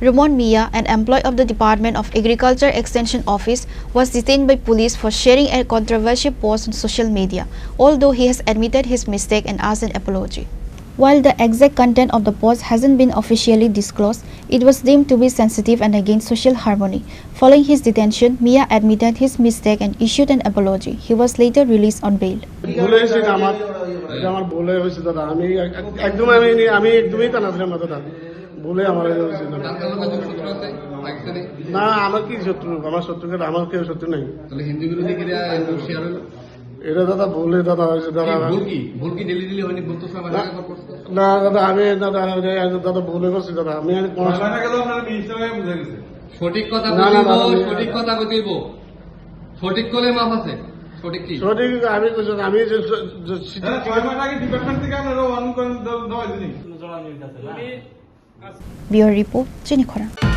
Ramon Mia, an employee of the Department of Agriculture Extension Office, was detained by police for sharing a controversial post on social media, although he has admitted his mistake and asked an apology. While the exact content of the post hasn't been officially disclosed, it was deemed to be sensitive and against social harmony. Following his detention, Mia admitted his mistake and issued an apology. He was later released on bail. এটা দাদা বলে দাদা দাদা ভুল কি daily daily হয়নি বলতো সব না দাদা আমি দাদা বলে করছি দাদা আমি সঠিক কথা বলবো সঠিক কথা বলব সঠিক করলে মাপ আছে সঠিক কি সঠিক আমি আমি যে 6 মাস আগে ডিপার্টমেন্ট থেকে আমরা ওয়ার্নিং করে দেওয়া হয়নি। Bureau Report, Jenny Khora.